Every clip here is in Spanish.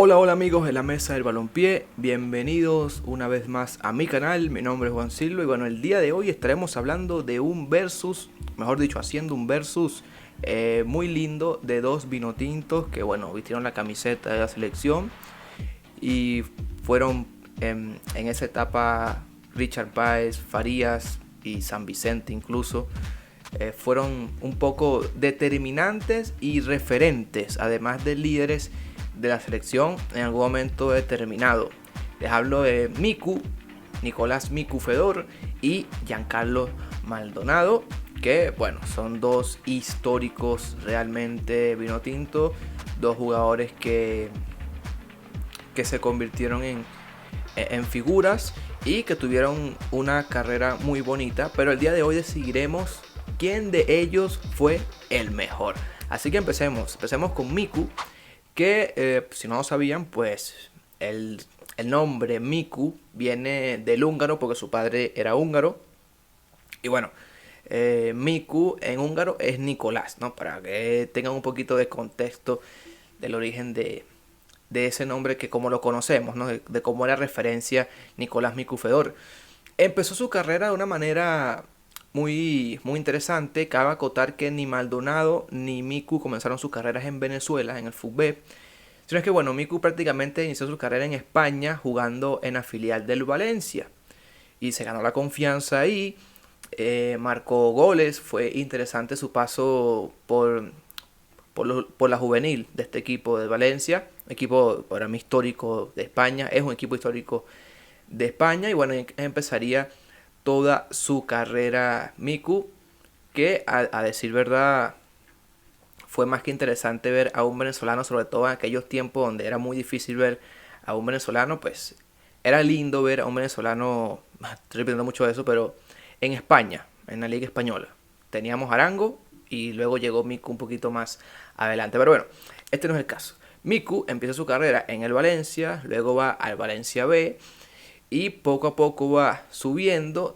Hola, hola amigos de la Mesa del Balompié, bienvenidos una vez más a mi canal. Mi nombre es Juan Silva y bueno, el día de hoy estaremos hablando de un versus, mejor dicho, haciendo un versus muy lindo de dos vinotintos que bueno, vistieron la camiseta de la selección y fueron en esa etapa Richard Páez, Farías y San Vicente incluso. Fueron un poco determinantes y referentes, además de líderes de la selección en algún momento determinado. Les hablo de Miku, Nicolás Miku Fedor y Giancarlo Maldonado, que bueno, son dos históricos realmente vinotinto, dos jugadores que se convirtieron en figuras y que tuvieron una carrera muy bonita, pero el día de hoy decidiremos quién de ellos fue el mejor. Así que empecemos con Miku, que si no lo sabían, pues el nombre Miku viene del húngaro porque su padre era húngaro. Y bueno, Miku en húngaro es Nicolás, ¿no? Para que tengan un poquito de contexto del origen de ese nombre que como lo conocemos, ¿no? De cómo era referencia Nicolás Miku Fedor. Empezó su carrera de una manera muy interesante. Cabe acotar que ni Maldonado ni Miku comenzaron sus carreras en Venezuela, en el fútbol. Sino es que bueno, Miku prácticamente inició su carrera en España jugando en la filial del Valencia. Y se ganó la confianza ahí. Marcó goles. Fue interesante su paso por la juvenil de este equipo de Valencia. Equipo para mí histórico de España. Es un equipo histórico de España. Y bueno, empezaría toda su carrera Miku, que a decir verdad fue más que interesante ver a un venezolano, sobre todo en aquellos tiempos donde era muy difícil ver a un venezolano. Pues era lindo ver a un venezolano, estoy repitiendo mucho eso, pero en España, en la liga española. Teníamos Arango y luego llegó Miku un poquito más adelante. Pero bueno, este no es el caso. Miku empieza su carrera en el Valencia, luego va al Valencia B y poco a poco va subiendo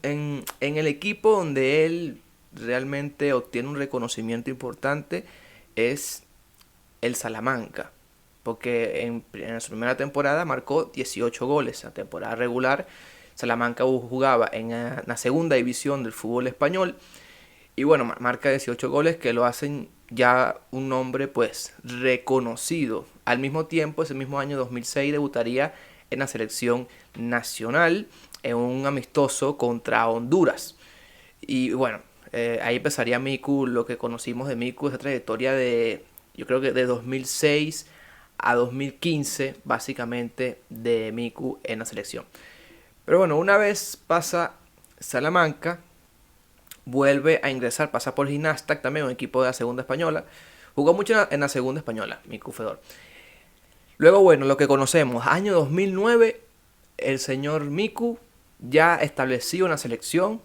en el equipo donde él realmente obtiene un reconocimiento importante es el Salamanca, porque en su primera temporada marcó 18 goles. En la temporada regular Salamanca jugaba en la segunda división del fútbol español y bueno, marca 18 goles que lo hacen ya un nombre pues reconocido. Al mismo tiempo, ese mismo año 2006 debutaría en la selección nacional en un amistoso contra Honduras. Y bueno, ahí empezaría Miku, lo que conocimos de Miku, esa trayectoria de, yo creo que de 2006 a 2015, básicamente, de Miku en la selección. Pero bueno, una vez pasa Salamanca, vuelve a ingresar, pasa por Ginastak, también un equipo de la segunda española. Jugó mucho en la segunda española, Miku Fedor. Luego, bueno, lo que conocemos, año 2009, el señor Miku ya establecido en la selección,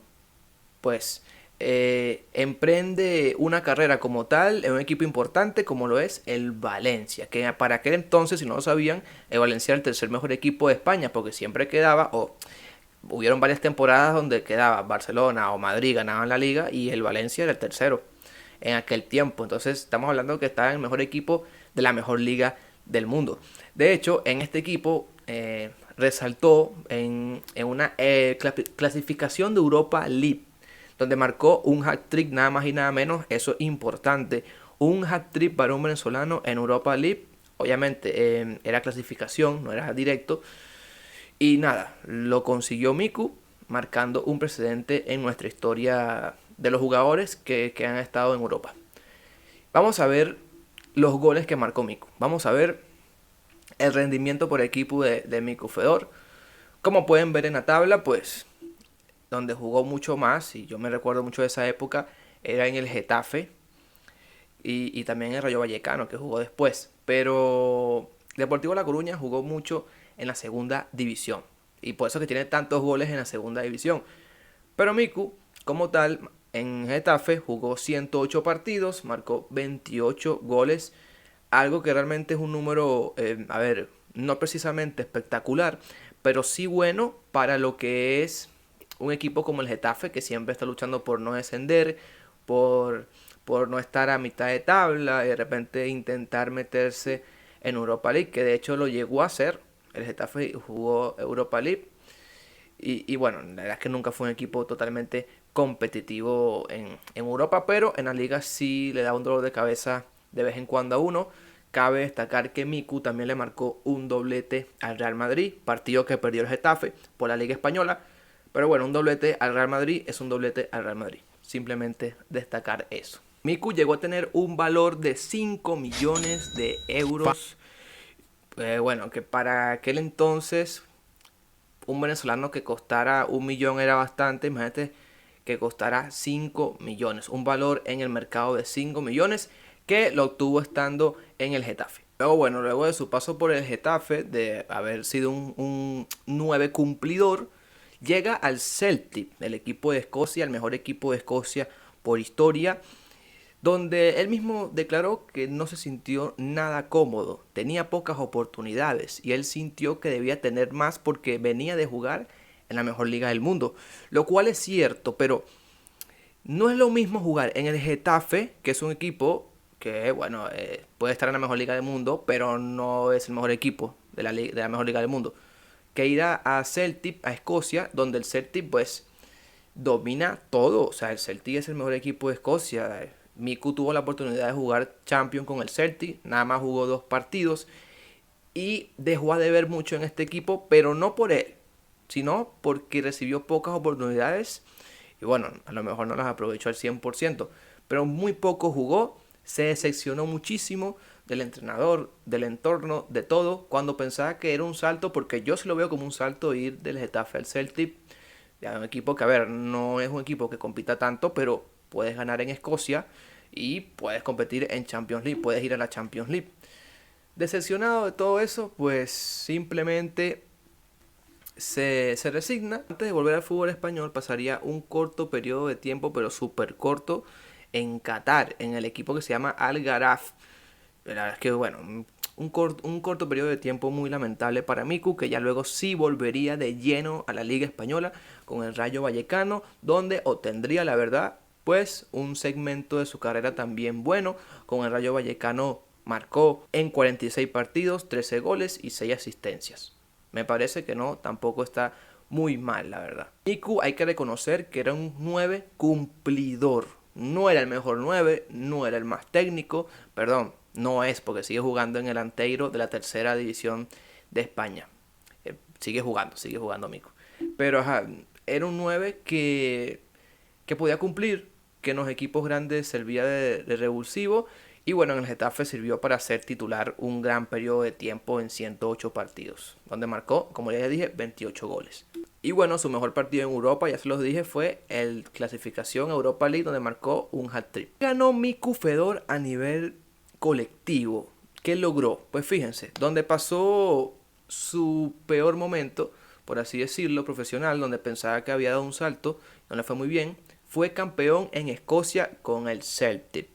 pues emprende una carrera como tal en un equipo importante como lo es el Valencia, que para aquel entonces, si no lo sabían, el Valencia era el tercer mejor equipo de España, porque siempre quedaba, o hubieron varias temporadas donde quedaba Barcelona o Madrid ganaban la liga y el Valencia era el tercero en aquel tiempo. Entonces estamos hablando que estaba en el mejor equipo de la mejor liga del mundo. De hecho, en este equipo resaltó en una clasificación de Europa League, donde marcó un hat-trick nada más y nada menos. Eso es importante. Un hat-trick para un venezolano en Europa League. Obviamente era clasificación, no era directo. Y nada, lo consiguió Miku, marcando un precedente en nuestra historia de los jugadores que han estado en Europa. Vamos a ver los goles que marcó Miku. Vamos a ver el rendimiento por equipo de Miku Fedor. Como pueden ver en la tabla, pues donde jugó mucho más, y yo me recuerdo mucho de esa época, era en el Getafe y también en el Rayo Vallecano, que jugó después. Pero Deportivo La Coruña jugó mucho en la segunda división, y por eso que tiene tantos goles en la segunda división. Pero Miku, como tal, en Getafe jugó 108 partidos, marcó 28 goles, algo que realmente es un número, a ver, no precisamente espectacular, pero sí bueno para lo que es un equipo como el Getafe, que siempre está luchando por no descender, por, por no estar a mitad de tabla y de repente intentar meterse en Europa League, que de hecho lo llegó a hacer. El Getafe jugó Europa League y bueno, la verdad es que nunca fue un equipo totalmente competitivo en Europa, pero en la liga sí le da un dolor de cabeza de vez en cuando a uno. Cabe destacar que Miku también le marcó un doblete al Real Madrid, partido que perdió el Getafe por la Liga Española. Pero bueno, un doblete al Real Madrid es un doblete al Real Madrid. Simplemente destacar eso. Miku llegó a tener un valor de 5 millones de euros. Bueno, que para aquel entonces un venezolano que costara 1 millón era bastante. Imagínate que costara 5 millones. Un valor en el mercado de 5 millones que lo obtuvo estando en el Getafe. Luego, bueno, luego de su paso por el Getafe, de haber sido un 9 cumplidor, llega al Celtic, el equipo de Escocia, el mejor equipo de Escocia por historia, donde él mismo declaró que no se sintió nada cómodo, tenía pocas oportunidades y él sintió que debía tener más porque venía de jugar en la mejor liga del mundo, lo cual es cierto, pero no es lo mismo jugar en el Getafe, que es un equipo que, bueno, puede estar en la mejor liga del mundo, pero no es el mejor equipo de la mejor liga del mundo, que ir a Celtic, a Escocia, donde el Celtic pues domina todo. O sea, el Celtic es el mejor equipo de Escocia. Miku tuvo la oportunidad de jugar Champions con el Celtic, nada más jugó 2 partidos y dejó a deber mucho en este equipo, pero no por él, sino porque recibió pocas oportunidades y bueno, a lo mejor no las aprovechó al 100%, pero muy poco jugó, se decepcionó muchísimo del entrenador, del entorno, de todo, cuando pensaba que era un salto, porque yo sí lo veo como un salto ir del Getafe al Celtic, ya un equipo que, a ver, no es un equipo que compita tanto, pero puedes ganar en Escocia y puedes competir en Champions League, puedes ir a la Champions League. Decepcionado de todo eso, pues simplemente se resigna. Antes de volver al fútbol español pasaría un corto periodo de tiempo, pero súper corto, en Qatar, en el equipo que se llama Al Garaf. La verdad es que, bueno, un corto periodo de tiempo muy lamentable para Miku, que ya luego sí volvería de lleno a la Liga Española con el Rayo Vallecano, donde obtendría, la verdad, pues un segmento de su carrera también bueno. Con el Rayo Vallecano marcó en 46 partidos, 13 goles y 6 asistencias. Me parece que no, tampoco está muy mal, la verdad. Miku, hay que reconocer que era un 9 cumplidor. No era el mejor 9, no era el más técnico, perdón, no es, porque sigue jugando en el Anteiro de la tercera división de España. Sigue jugando Miku. Pero ajá, era un 9 que podía cumplir, que en los equipos grandes servía de revulsivo. Y bueno, en el Getafe sirvió para ser titular un gran periodo de tiempo en 108 partidos, donde marcó, como ya dije, 28 goles. Y bueno, su mejor partido en Europa, ya se los dije, fue el clasificación Europa League, donde marcó un hat-trick. Ganó Miku Fedor a nivel colectivo. ¿Qué logró? Pues fíjense, donde pasó su peor momento, por así decirlo, profesional, donde pensaba que había dado un salto, no le fue muy bien, fue campeón en Escocia con el Celtic.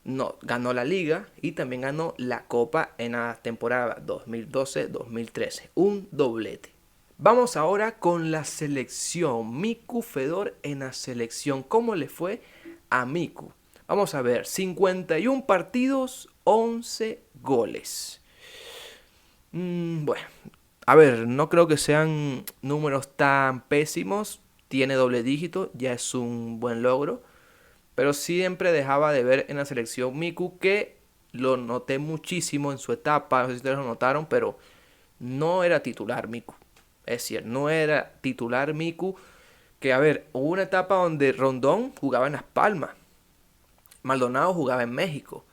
No, ganó la liga y también ganó la copa en la temporada 2012-2013. Un doblete. Vamos ahora con la selección. Miku Fedor en la selección. ¿Cómo le fue a Miku? Vamos a ver. 51 partidos, 11 goles. Bueno, a ver, no creo que sean números tan pésimos. Tiene doble dígito, ya es un buen logro. Pero siempre dejaba de ver en la selección Miku, que lo noté muchísimo en su etapa. No sé si ustedes lo notaron, pero no era titular Miku. Es cierto, no era titular Miku. Que a ver, hubo una etapa donde Rondón jugaba en Las Palmas. Maldonado jugaba en México.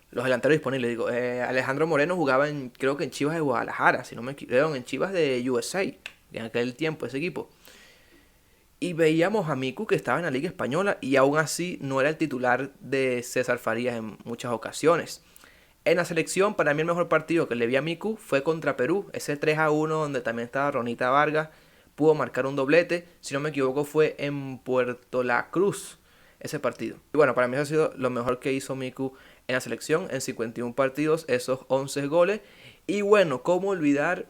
Los delanteros disponibles, digo. Alejandro Moreno jugaba creo que en Chivas de Guadalajara, si no me equivoco, en Chivas de USA. En aquel tiempo, ese equipo. Y veíamos a Miku que estaba en la Liga Española y aún así no era el titular de César Farías en muchas ocasiones. En la selección, para mí el mejor partido que le vi a Miku fue contra Perú, ese 3-1 donde también estaba Ronita Vargas, pudo marcar un doblete, si no me equivoco fue en Puerto La Cruz ese partido. Y bueno, para mí eso ha sido lo mejor que hizo Miku en la selección, en 51 partidos, esos 11 goles. Y bueno, cómo olvidar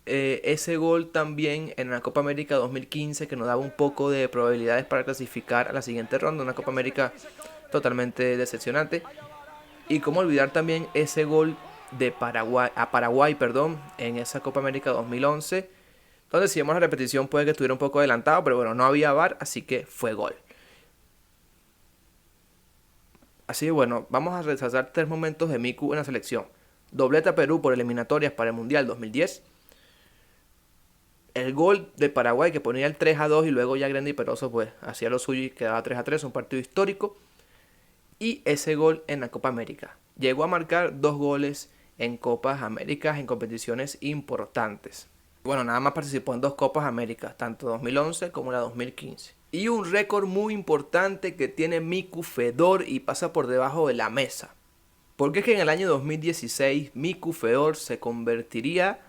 ese gol también en la Copa América 2015 que nos daba un poco de probabilidades para clasificar a la siguiente ronda, una Copa América totalmente decepcionante. Y cómo olvidar también ese gol de Paraguay, perdón, en esa Copa América 2011, donde si vemos la repetición puede que estuviera un poco adelantado, pero bueno, no había VAR, así que fue gol. Así que bueno, vamos a resaltar 3 momentos de Miku en la selección. Doblete a Perú por eliminatorias para el Mundial 2010. El gol de Paraguay que ponía el 3-2 y luego ya Grande y Peroso pues hacía lo suyo y quedaba 3-3, un partido histórico. Y ese gol en la Copa América. Llegó a marcar 2 goles en Copas Américas en competiciones importantes. Bueno, nada más participó en 2 Copas Américas, tanto 2011 como la 2015. Y un récord muy importante que tiene Miku Fedor y pasa por debajo de la mesa. Porque es que en el año 2016 Miku Fedor se convertiría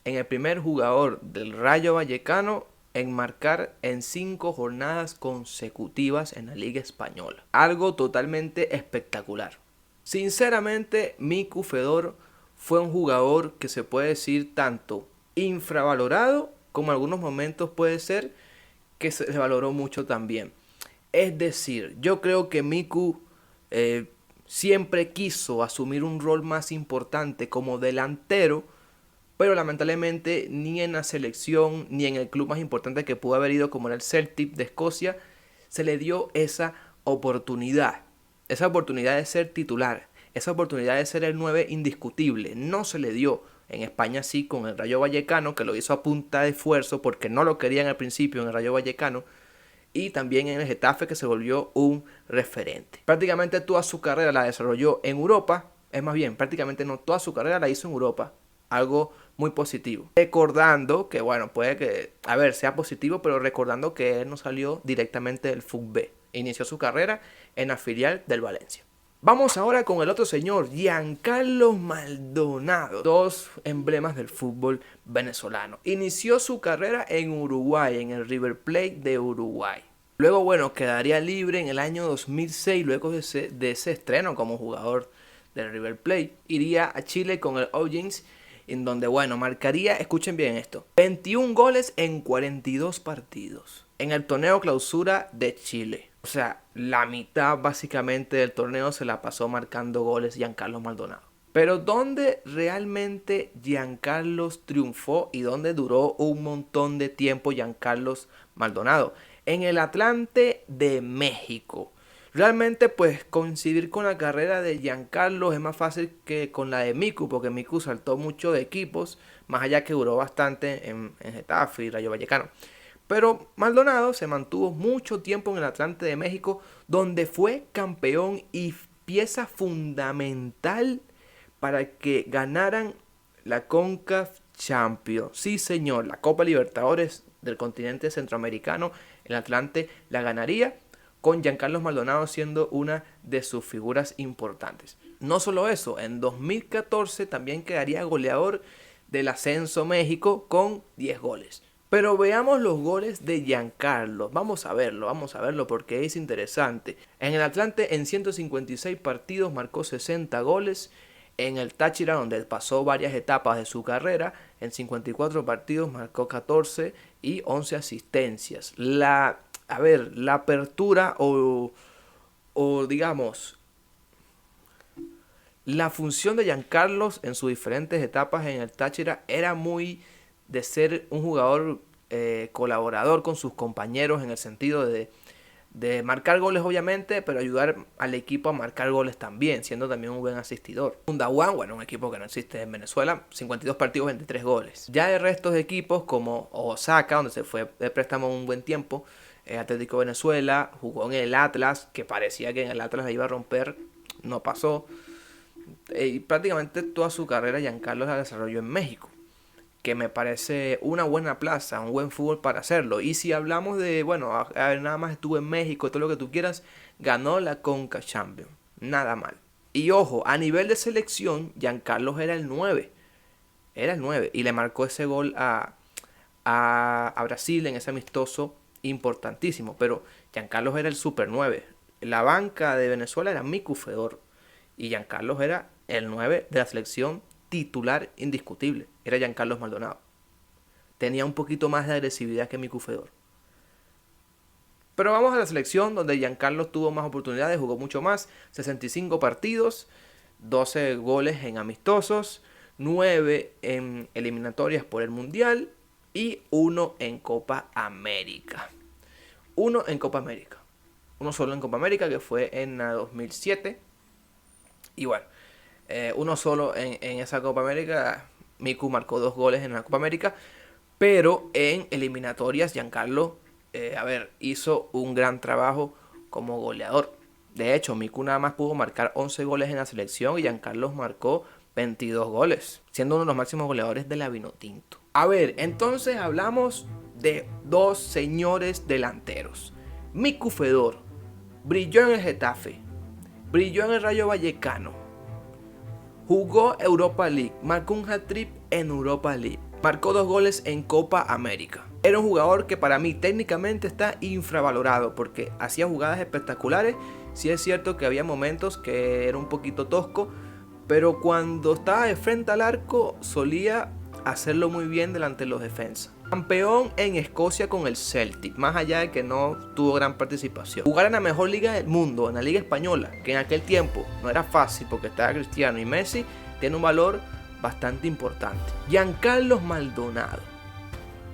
en el primer jugador del Rayo Vallecano en marcar en 5 jornadas consecutivas en la Liga Española. Algo totalmente espectacular. Sinceramente, Miku Fedor fue un jugador que se puede decir tanto infravalorado como en algunos momentos puede ser que se le valoró mucho también. Es decir, yo creo que Miku siempre quiso asumir un rol más importante como delantero, pero lamentablemente ni en la selección ni en el club más importante que pudo haber ido, como era el Celtic de Escocia, se le dio esa oportunidad. Esa oportunidad de ser titular, esa oportunidad de ser el 9 indiscutible, no se le dio. En España sí, con el Rayo Vallecano, que lo hizo a punta de esfuerzo porque no lo querían al principio en el Rayo Vallecano. Y también en el Getafe, que se volvió un referente. Prácticamente toda su carrera la desarrolló en Europa. Es más bien, prácticamente no, toda su carrera la hizo en Europa. Algo muy positivo. Recordando que, bueno, puede que, a ver, sea positivo, pero recordando que él no salió directamente del FUTB. Inició su carrera en la filial del Valencia. Vamos ahora con el otro señor, Giancarlo Maldonado. 2 emblemas del fútbol venezolano. Inició su carrera en Uruguay, en el River Plate de Uruguay. Luego, bueno, quedaría libre en el año 2006, luego de ese estreno como jugador del River Plate. Iría a Chile con el O'Higgins, en donde, bueno, marcaría, escuchen bien esto, 21 goles en 42 partidos en el torneo clausura de Chile. O sea, la mitad básicamente del torneo se la pasó marcando goles Giancarlo Maldonado. Pero ¿dónde realmente Giancarlo triunfó y dónde duró un montón de tiempo Giancarlo Maldonado? En el Atlante de México. Realmente pues coincidir con la carrera de Giancarlo es más fácil que con la de Miku, porque Miku saltó mucho de equipos, más allá que duró bastante en Getafe y Rayo Vallecano. Pero Maldonado se mantuvo mucho tiempo en el Atlante de México, donde fue campeón y pieza fundamental para que ganaran la CONCACAF Champions. Sí, señor, la Copa Libertadores del continente centroamericano, el Atlante la ganaría, con Giancarlo Maldonado siendo una de sus figuras importantes. No solo eso, en 2014 también quedaría goleador del Ascenso México con 10 goles. Pero veamos los goles de Giancarlo. Vamos a verlo porque es interesante. En el Atlante en 156 partidos marcó 60 goles. En el Táchira, donde pasó varias etapas de su carrera, en 54 partidos marcó 14 y 11 asistencias. La apertura o digamos, la función de Giancarlo en sus diferentes etapas en el Táchira era muy de ser un jugador colaborador con sus compañeros, en el sentido de marcar goles obviamente, pero ayudar al equipo a marcar goles también, siendo también un buen asistidor. Undahuan, bueno, un equipo que no existe en Venezuela, 52 partidos, 23 goles. Ya de restos de equipos como Osaka, donde se fue de préstamo un buen tiempo, Atlético Venezuela, jugó en el Atlas, que parecía que en el Atlas la iba a romper, no pasó. Y prácticamente toda su carrera Giancarlo la desarrolló en México, que me parece una buena plaza, un buen fútbol para hacerlo. Y si hablamos de, bueno, nada más estuvo en México, todo lo que tú quieras, ganó la CONCACAF Champions, nada mal. Y ojo, a nivel de selección, Giancarlo era el 9, y le marcó ese gol a Brasil en ese amistoso importantísimo. Pero Giancarlo era el super 9. La banca de Venezuela era Miku Fedor, y Giancarlo era el 9 de la selección titular indiscutible. Era Giancarlo Maldonado. Tenía un poquito más de agresividad que Miku Fedor. Pero vamos a la selección, donde Giancarlo tuvo más oportunidades, jugó mucho más, 65 partidos, 12 goles en amistosos, 9 en eliminatorias por el Mundial y 1 en Copa América. 1 en Copa América. Uno solo en Copa América, que fue en la 2007. Y bueno, uno solo en esa Copa América. Miku marcó 2 goles en la Copa América. Pero en eliminatorias, Giancarlo, hizo un gran trabajo como goleador. De hecho, Miku nada más pudo marcar 11 goles en la selección y Giancarlo marcó 22 goles, siendo uno de los máximos goleadores de la Vinotinto. A ver, entonces hablamos de 2 señores delanteros. Miku Fedor brilló en el Getafe, brilló en el Rayo Vallecano, jugó Europa League, marcó un hat-trick en Europa League, marcó 2 goles en Copa América. Era un jugador que para mí técnicamente está infravalorado porque hacía jugadas espectaculares. Sí es cierto que había momentos que era un poquito tosco, pero cuando estaba de frente al arco solía hacerlo muy bien delante de los defensas. Campeón en Escocia con el Celtic, más allá de que no tuvo gran participación. Jugar en la mejor liga del mundo, en la Liga Española, que en aquel tiempo no era fácil porque estaba Cristiano y Messi, tiene un valor bastante importante. Giancarlo Maldonado,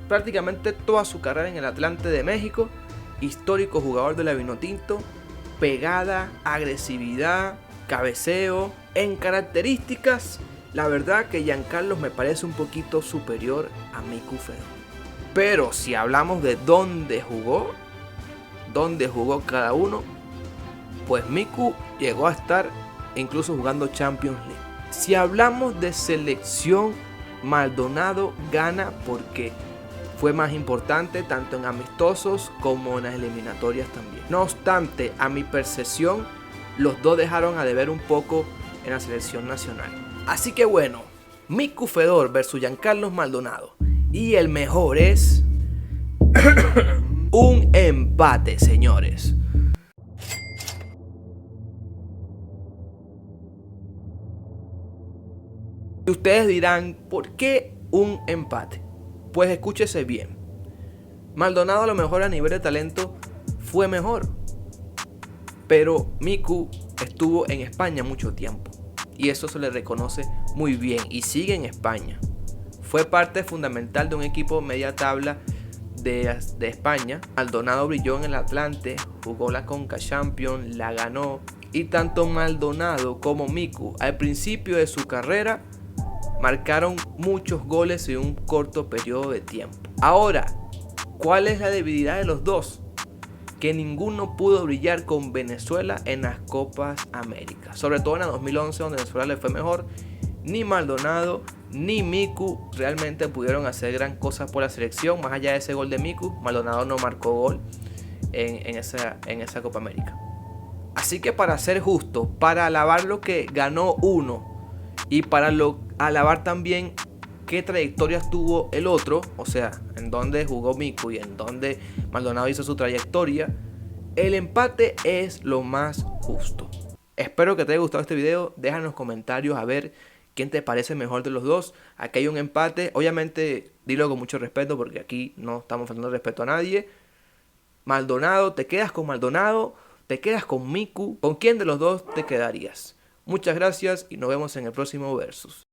prácticamente toda su carrera en el Atlante de México, histórico jugador de la Vinotinto, pegada, agresividad, cabeceo. En características, la verdad que Giancarlo me parece un poquito superior a Miku Fedor. Pero si hablamos de dónde jugó cada uno, pues Miku llegó a estar incluso jugando Champions League. Si hablamos de selección, Maldonado gana porque fue más importante tanto en amistosos como en las eliminatorias también. No obstante, a mi percepción, los dos dejaron a deber un poco en la selección nacional. Así que bueno, Miku Fedor versus Giancarlo Maldonado. Y el mejor es un empate, señores. Y ustedes dirán, ¿por qué un empate? Pues escúchese bien. Maldonado a lo mejor a nivel de talento fue mejor, pero Miku estuvo en España mucho tiempo y eso se le reconoce muy bien y sigue en España. Fue parte fundamental de un equipo media tabla de España. Maldonado brilló en el Atlante, jugó la Conca Champions, la ganó, y tanto Maldonado como Miku al principio de su carrera marcaron muchos goles en un corto periodo de tiempo. Ahora, ¿cuál es la debilidad de los dos? Que ninguno pudo brillar con Venezuela en las Copas América. Sobre todo en la 2011, donde Venezuela le fue mejor. Ni Maldonado ni Miku realmente pudieron hacer gran cosa por la selección. Más allá de ese gol de Miku, Maldonado no marcó gol en esa Copa América. Así que para ser justo, para alabar lo que ganó uno y para alabar también qué trayectorias tuvo el otro, o sea, en dónde jugó Miku y en dónde Maldonado hizo su trayectoria, el empate es lo más justo. Espero que te haya gustado este video. Deja en los comentarios a ver quién te parece mejor de los dos. Aquí hay un empate, obviamente dilo con mucho respeto porque aquí no estamos faltando respeto a nadie. Maldonado, ¿te quedas con Maldonado? ¿Te quedas con Miku? ¿Con quién de los dos te quedarías? Muchas gracias y nos vemos en el próximo Versus.